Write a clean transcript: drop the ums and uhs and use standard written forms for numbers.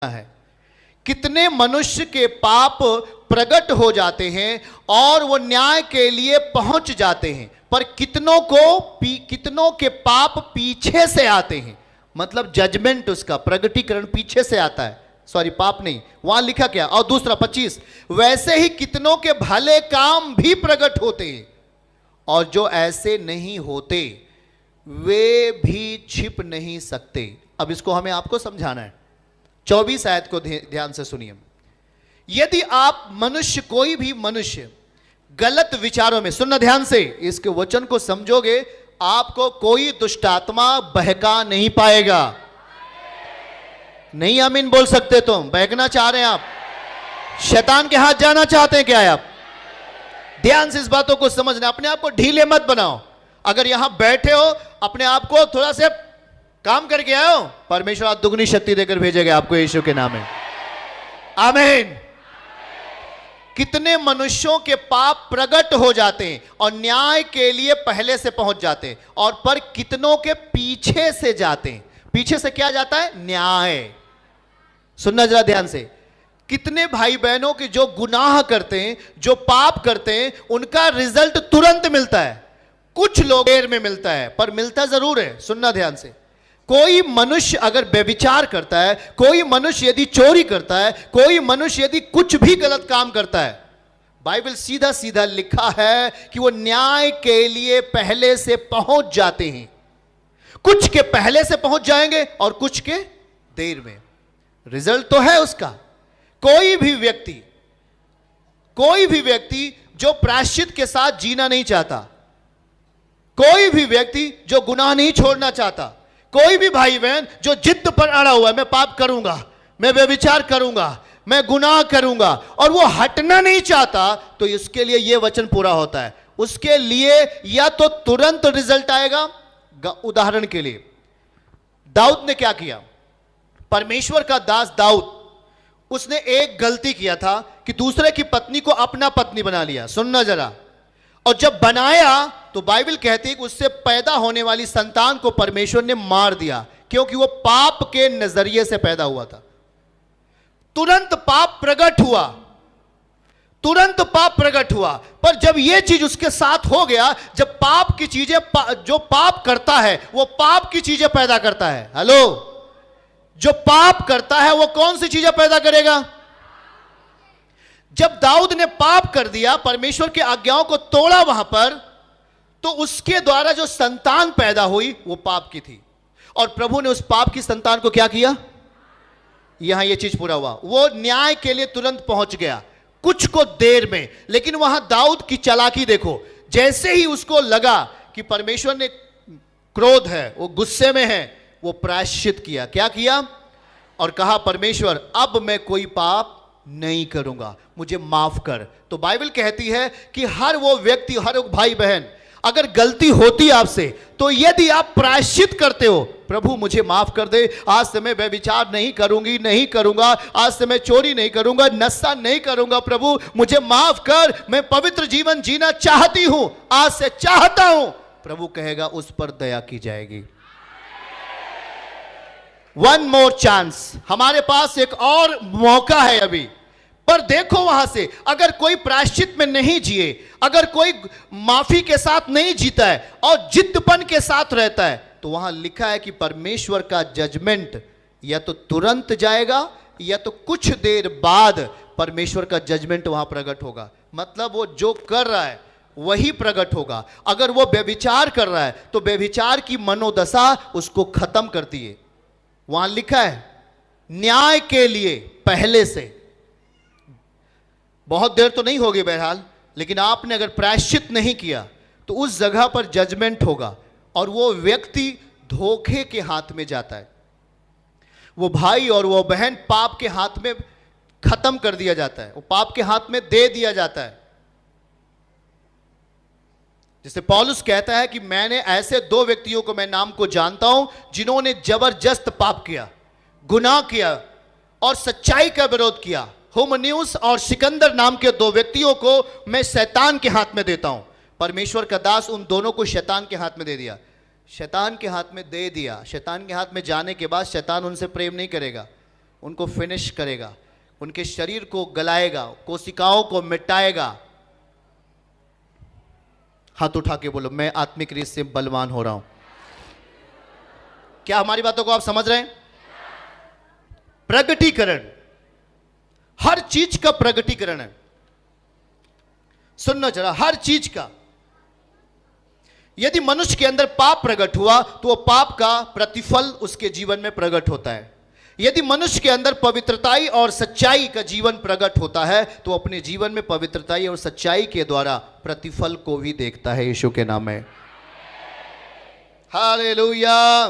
है। कितने मनुष्य के पाप प्रकट हो जाते हैं और वो न्याय के लिए पहुंच जाते हैं, पर कितनों के पाप पीछे से आते हैं। मतलब जजमेंट, उसका प्रगटीकरण पीछे से आता है। सॉरी, पाप नहीं, वहां लिखा क्या। और दूसरा 25, वैसे ही कितनों के भले काम भी प्रकट होते हैं और जो ऐसे नहीं होते वे भी छिप नहीं सकते। अब इसको हमें आपको समझाना है। 24 आयत को ध्यान से सुनिए। यदि आप मनुष्य, कोई भी मनुष्य गलत विचारों में, सुनना ध्यान से, इसके वचन को समझोगे, आपको कोई दुष्ट आत्मा बहका नहीं पाएगा। नहीं आमीन बोल सकते तुम? बहकना चाह रहे हैं आप? शैतान के हाथ जाना चाहते हैं क्या आप? ध्यान से इस बातों को समझना। अपने आप को ढीले मत बनाओ। अगर यहां बैठे हो, अपने आप को थोड़ा से काम करके आए हो, परमेश्वर आज दुगनी शक्ति देकर भेजेगा आपको यीशु के नाम में। आमीन। कितने मनुष्यों के पाप प्रकट हो जाते हैं और न्याय के लिए पहले से पहुंच जाते हैं, और पर कितनों के पीछे से जाते हैं। पीछे से क्या जाता है? न्याय। सुनना जरा ध्यान से। कितने भाई बहनों के जो गुनाह करते हैं, जो पाप करते हैं, उनका रिजल्ट तुरंत मिलता है। कुछ लोग देर में मिलता है, पर मिलता जरूर है। सुनना ध्यान से। कोई मनुष्य अगर व्यभिचार करता है, कोई मनुष्य यदि चोरी करता है, कोई मनुष्य यदि कुछ भी गलत काम करता है, बाइबल सीधा सीधा लिखा है कि वो न्याय के लिए पहले से पहुंच जाते हैं। कुछ के पहले से पहुंच जाएंगे और कुछ के देर में। रिजल्ट तो है उसका। कोई भी व्यक्ति जो प्रायश्चित के साथ जीना नहीं चाहता, कोई भी व्यक्ति जो गुनाह नहीं छोड़ना चाहता, कोई भी भाई बहन जो जिद पर अड़ा हुआ है, मैं पाप करूंगा, मैं व्यभिचार करूंगा, मैं गुनाह करूंगा, और वो हटना नहीं चाहता, तो इसके लिए यह वचन पूरा होता है। उसके लिए या तो तुरंत रिजल्ट आएगा। उदाहरण के लिए दाऊद ने क्या किया? परमेश्वर का दास दाऊद, उसने एक गलती किया था कि दूसरे की पत्नी को अपना पत्नी बना लिया। सुनना जरा। और जब बनाया तो बाइबल कहती है कि उससे पैदा होने वाली संतान को परमेश्वर ने मार दिया, क्योंकि वो पाप के नजरिए से पैदा हुआ था। तुरंत पाप प्रकट हुआ, तुरंत पाप प्रकट हुआ। पर जब यह चीज उसके साथ हो गया, जब पाप की चीजें, जो पाप करता है वो पाप की चीजें पैदा करता है। हेलो, जो पाप करता है वो कौन सी चीजें पैदा करेगा? जब दाऊद ने पाप कर दिया, परमेश्वर की आज्ञाओं को तोड़ा वहां पर, तो उसके द्वारा जो संतान पैदा हुई वो पाप की थी। और प्रभु ने उस पाप की संतान को क्या किया? यहां यह चीज पूरा हुआ। वो न्याय के लिए तुरंत पहुंच गया, कुछ को देर में। लेकिन वहां दाऊद की चालाकी देखो। जैसे ही उसको लगा कि परमेश्वर ने क्रोध है, वो गुस्से में है, वो प्रायश्चित किया। क्या किया? और कहा, परमेश्वर अब मैं कोई पाप नहीं करूंगा, मुझे माफ कर। तो बाइबल कहती है कि हर वो व्यक्ति, हर एक भाई बहन, अगर गलती होती आपसे, तो यदि आप प्रायश्चित करते हो, प्रभु मुझे माफ कर दे, आज से मैं व्यभिचार नहीं करूंगी, नहीं करूंगा, आज से मैं चोरी नहीं करूंगा, नशा नहीं करूंगा, प्रभु मुझे माफ कर, मैं पवित्र जीवन जीना चाहती हूं, आज से चाहता हूं, प्रभु कहेगा उस पर दया की जाएगी। वन मोर चांस, हमारे पास एक और मौका है अभी। पर देखो वहां से, अगर कोई प्रायश्चित में नहीं जिए, अगर कोई माफी के साथ नहीं जीता है और जिद्दपन के साथ रहता है, तो वहां लिखा है कि परमेश्वर का जजमेंट या तो तुरंत जाएगा या तो कुछ देर बाद परमेश्वर का जजमेंट वहां प्रकट होगा। मतलब वो जो कर रहा है वही प्रकट होगा। अगर वो व्यभिचार कर रहा है तो व्यभिचार की मनोदशा उसको खत्म करती है। वहां लिखा है न्याय के लिए पहले से। बहुत देर तो नहीं होगी बहरहाल, लेकिन आपने अगर प्रायश्चित नहीं किया तो उस जगह पर जजमेंट होगा, और वो व्यक्ति धोखे के हाथ में जाता है। वो भाई और वो बहन पाप के हाथ में खत्म कर दिया जाता है, वो पाप के हाथ में दे दिया जाता है। जैसे पौलुस कहता है कि मैंने ऐसे दो व्यक्तियों को, मैं नाम को जानता हूं, जिन्होंने जबरदस्त पाप किया, गुनाह किया और सच्चाई का विरोध किया। हुमन्यूस और सिकंदर नाम के दो व्यक्तियों को मैं शैतान के हाथ में देता हूं। परमेश्वर का दास उन दोनों को शैतान के हाथ में दे दिया। शैतान के हाथ में दे दिया। शैतान के हाथ में जाने के बाद शैतान उनसे प्रेम नहीं करेगा, उनको फिनिश करेगा, उनके शरीर को गलाएगा, कोशिकाओं को मिटाएगा। हाथ उठा के बोलो, मैं आत्मिक रीत से बलवान हो रहा हूं। क्या हमारी बातों को आप समझ रहे हैं? प्रगटीकरण, हर चीज का प्रगटीकरण है। सुनना जरा, हर चीज का। यदि मनुष्य के अंदर पाप प्रकट हुआ तो वो पाप का प्रतिफल उसके जीवन में प्रकट होता है। यदि मनुष्य के अंदर पवित्रताई और सच्चाई का जीवन प्रकट होता है तो अपने जीवन में पवित्रताई और सच्चाई के द्वारा प्रतिफल को भी देखता है। यीशु के नाम में हालेलुया।